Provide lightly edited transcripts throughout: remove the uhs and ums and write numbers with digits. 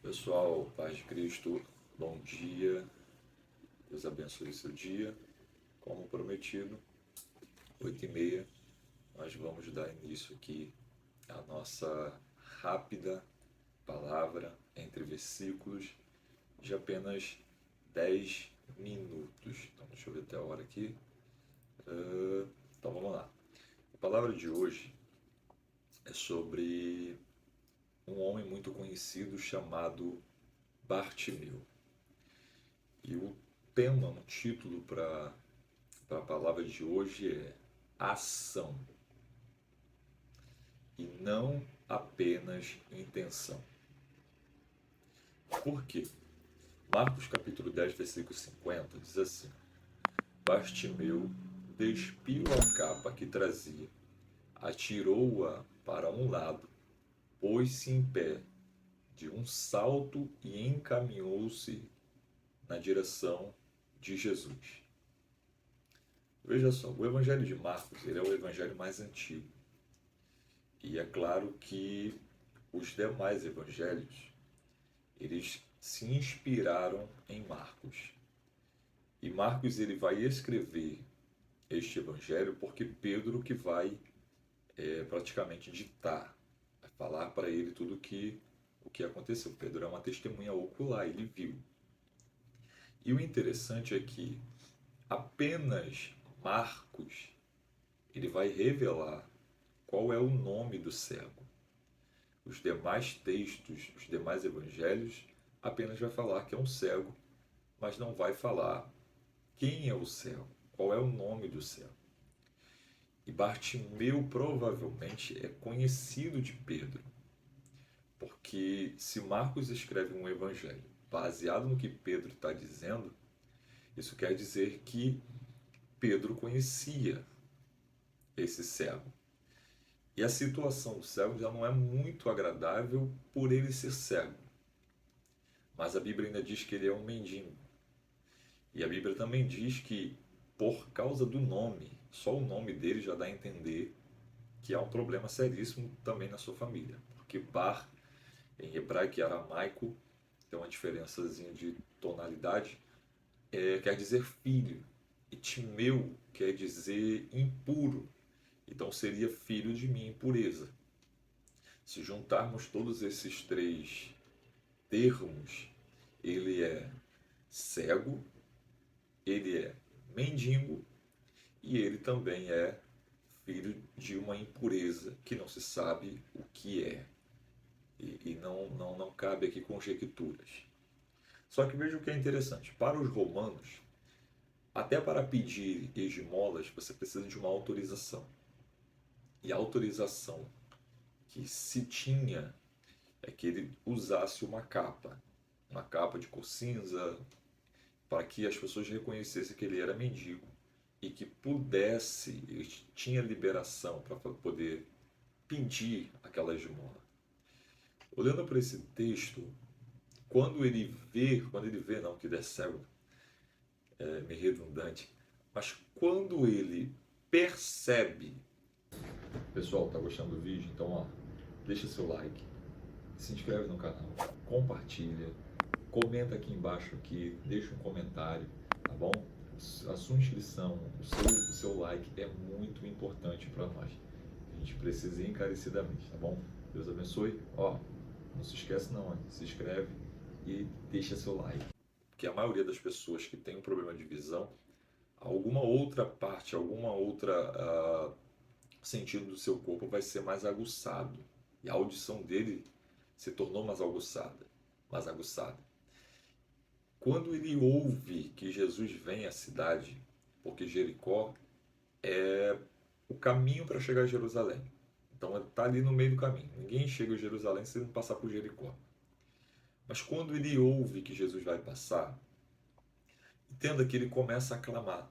Pessoal, paz de Cristo, bom dia, Deus abençoe o seu dia. Como prometido, 8h30, nós vamos dar início aqui à nossa rápida palavra entre versículos de apenas 10 minutos. Então, deixa eu ver até a hora aqui. Então, vamos lá. A palavra de hoje é sobre um homem muito conhecido chamado Bartimeu. E o tema, um título para a palavra de hoje é ação e não apenas intenção. Por quê? Marcos capítulo 10, versículo 50 diz assim: Bartimeu despiu a capa que trazia, atirou-a para um lado, pôs-se em pé de um salto e encaminhou-se na direção de Jesus. Veja só, o Evangelho de Marcos ele é o evangelho mais antigo. E é claro que os demais evangelhos, eles se inspiraram em Marcos. E Marcos ele vai escrever este evangelho porque Pedro que vai praticamente ditar, vai falar para ele tudo o que aconteceu. Pedro é uma testemunha ocular, ele viu. E o interessante é que apenas Marcos ele vai revelar qual é o nome do cego. Os demais textos, os demais evangelhos, apenas vai falar que é um cego, mas não vai falar quem é o cego, qual é o nome do cego. E Bartimeu provavelmente é conhecido de Pedro, porque se Marcos escreve um evangelho baseado no que Pedro está dizendo, isso quer dizer que Pedro conhecia esse cego. E a situação do cego já não é muito agradável por ele ser cego. Mas a Bíblia ainda diz que ele é um mendigo. E a Bíblia também diz que, por causa do nome, só o nome dele já dá a entender que há um problema seríssimo também na sua família. Porque Bar, em hebraico e aramaico, tem uma diferençazinha de tonalidade, quer dizer filho. E Timeu quer dizer impuro. Então seria filho de minha impureza. Se juntarmos todos esses três termos, ele é cego, ele é mendigo e ele também é filho de uma impureza que não se sabe o que é. E não cabe aqui conjecturas. Só que veja o que é interessante. Para os romanos, até para pedir esmolas, você precisa de uma autorização. E a autorização que se tinha é que ele usasse uma capa de cor cinza, para que as pessoas reconhecessem que ele era mendigo e que pudesse, ele tinha liberação para poder pedir aquela esmola. Olhando para esse texto, quando ele vê, não, que ele é cego, é meio redundante, mas quando ele percebe, pessoal, tá gostando do vídeo? Então, ó, deixa seu like, se inscreve no canal, compartilha, comenta aqui embaixo aqui, deixa um comentário, tá bom? A sua inscrição, o seu like é muito importante para nós. A gente precisa encarecidamente, tá bom? Deus abençoe. Ó, não se esquece não, hein? Se inscreve e deixa seu like. Porque a maioria das pessoas que tem um problema de visão, alguma outra parte, alguma outra sentido do seu corpo vai ser mais aguçado. E a audição dele se tornou mais aguçada, mais aguçada. Quando ele ouve que Jesus vem à cidade, porque Jericó é o caminho para chegar a Jerusalém. Então está ali no meio do caminho. Ninguém chega a Jerusalém sem passar por Jericó. Mas quando ele ouve que Jesus vai passar, entenda que ele começa a clamar.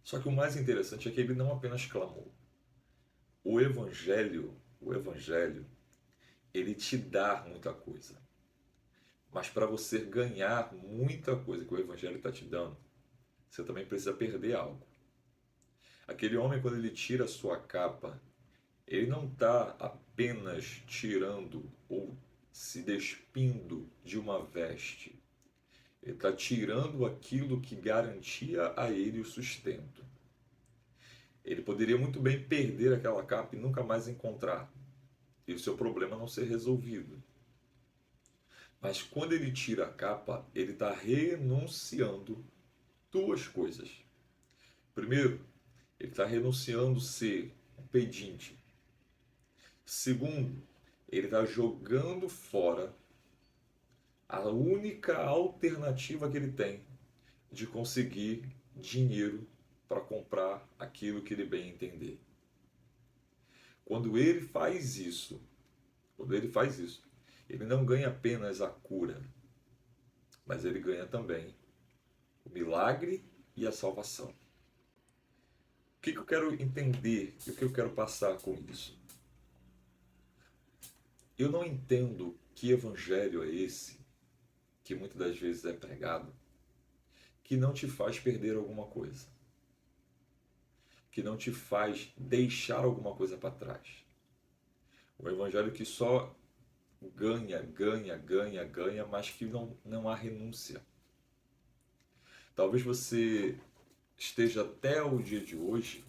Só que o mais interessante é que ele não apenas clamou. O evangelho, ele te dá muita coisa. Mas para você ganhar muita coisa que o evangelho está te dando, você também precisa perder algo. Aquele homem, quando ele tira a sua capa, ele não está apenas tirando ou se despindo de uma veste. Ele está tirando aquilo que garantia a ele o sustento. Ele poderia muito bem perder aquela capa e nunca mais encontrar, e o seu problema não ser resolvido. Mas quando ele tira a capa, ele está renunciando duas coisas. Primeiro, ele está renunciando ser um pedinte. Segundo, ele está jogando fora a única alternativa que ele tem de conseguir dinheiro para comprar aquilo que ele bem entender. Quando ele faz isso, ele não ganha apenas a cura, mas ele ganha também o milagre e a salvação. O que eu quero entender e o que eu quero passar com isso? Eu não entendo que evangelho é esse, que muitas das vezes é pregado, que não te faz perder alguma coisa, que não te faz deixar alguma coisa para trás. O evangelho que só ganha, mas que não há renúncia. Talvez você esteja até o dia de hoje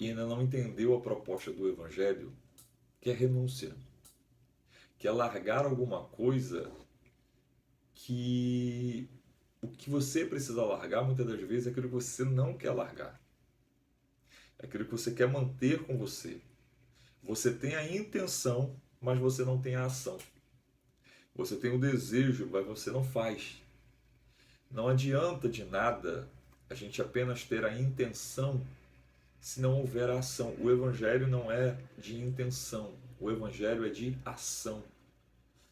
e ainda não entendeu a proposta do evangelho, que é renúncia, que é largar alguma coisa que o que você precisa largar muitas das vezes é aquilo que você não quer largar. É aquilo que você quer manter com você. Você tem a intenção, mas você não tem a ação. Você tem o desejo, mas você não faz. Não adianta de nada a gente apenas ter a intenção se não houver a ação. O evangelho não é de intenção, o evangelho é de ação.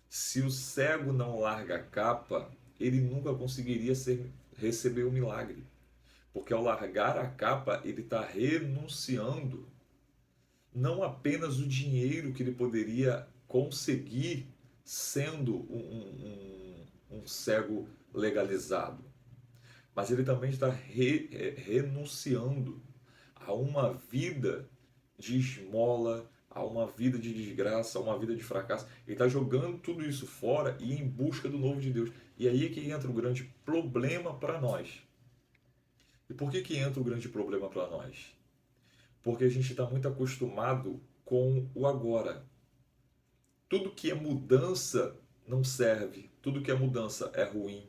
Se o cego não larga a capa, ele nunca conseguiria receber o milagre. Porque ao largar a capa, ele está renunciando não apenas o dinheiro que ele poderia conseguir sendo um cego legalizado, mas ele também está renunciando a uma vida de esmola, a uma vida de desgraça, a uma vida de fracasso. Ele está jogando tudo isso fora e em busca do novo de Deus. E aí é que entra o grande problema para nós. E por que entra o grande problema para nós? Porque a gente está muito acostumado com o agora. Tudo que é mudança não serve, tudo que é mudança é ruim.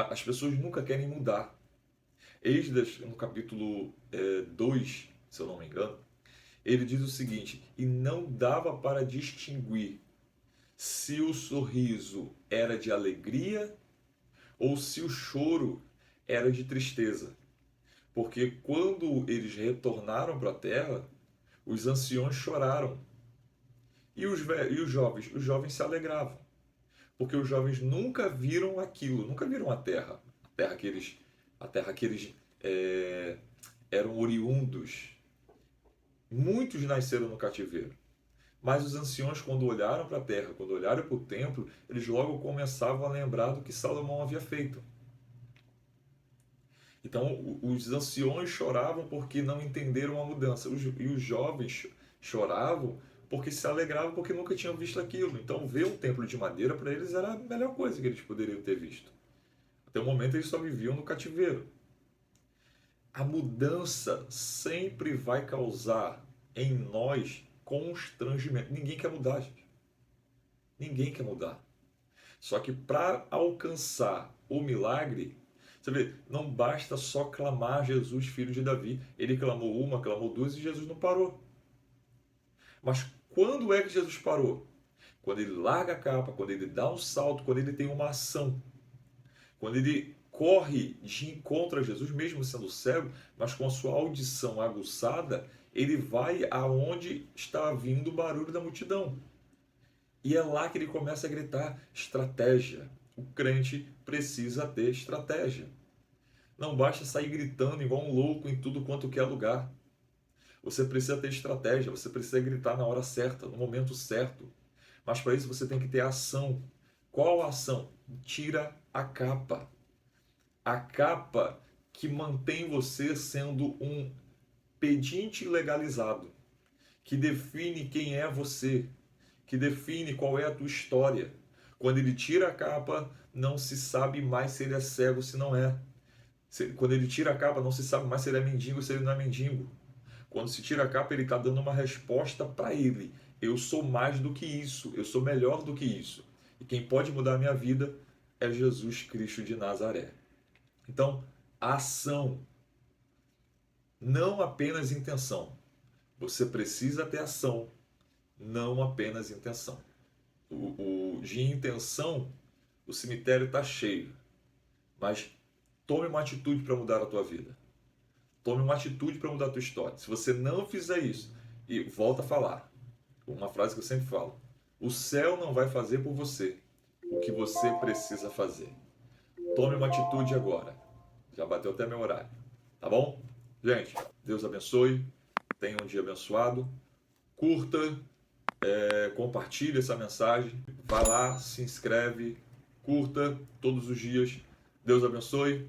As pessoas nunca querem mudar. Esdras, no capítulo 2, se eu não me engano, ele diz o seguinte: e não dava para distinguir se o sorriso era de alegria ou se o choro era de tristeza. Porque quando eles retornaram para a terra, os anciões choraram. E os jovens? Os jovens se alegravam. Porque os jovens nunca viram aquilo, nunca viram a terra que eles eram oriundos. Muitos nasceram no cativeiro. Mas os anciões, quando olharam para a terra, quando olharam para o templo, eles logo começavam a lembrar do que Salomão havia feito. Então, os anciões choravam porque não entenderam a mudança. E os jovens choravam porque se alegravam porque nunca tinham visto aquilo. Então, ver um templo de madeira para eles era a melhor coisa que eles poderiam ter visto. Até o momento, eles só viviam no cativeiro. A mudança sempre vai causar em nós constrangimento. Ninguém quer mudar, gente. Ninguém quer mudar. Só que para alcançar o milagre, você vê, não basta só clamar Jesus, filho de Davi. Ele clamou uma, clamou duas e Jesus não parou. Mas quando é que Jesus parou? Quando ele larga a capa, quando ele dá um salto, quando ele tem uma ação. Quando ele corre de encontro a Jesus, mesmo sendo cego, mas com a sua audição aguçada, ele vai aonde está vindo o barulho da multidão. E é lá que ele começa a gritar: estratégia. O crente precisa ter estratégia. Não basta sair gritando igual um louco em tudo quanto que é lugar. Você precisa ter estratégia, você precisa gritar na hora certa, no momento certo. Mas para isso você tem que ter ação. Qual a ação? Tira a capa. A capa que mantém você sendo um pedinte legalizado, que define quem é você. que define qual é a tua história. Quando ele tira a capa, não se sabe mais se ele é cego ou se não é. Quando ele tira a capa, não se sabe mais se ele é mendigo ou se ele não é mendigo. Quando se tira a capa, ele está dando uma resposta para ele. Eu sou mais do que isso, eu sou melhor do que isso. E quem pode mudar a minha vida é Jesus Cristo de Nazaré. Então, ação, não apenas intenção. Você precisa ter ação, não apenas intenção. De intenção, o cemitério está cheio. Mas tome uma atitude para mudar a tua vida. Tome uma atitude para mudar a tua história. Se você não fizer isso, e volta a falar, uma frase que eu sempre falo, o céu não vai fazer por você o que você precisa fazer. Tome uma atitude agora. Já bateu até meu horário. Tá bom? Gente, Deus abençoe. Tenha um dia abençoado. Curta, compartilhe essa mensagem. Vá lá, se inscreve, curta todos os dias. Deus abençoe.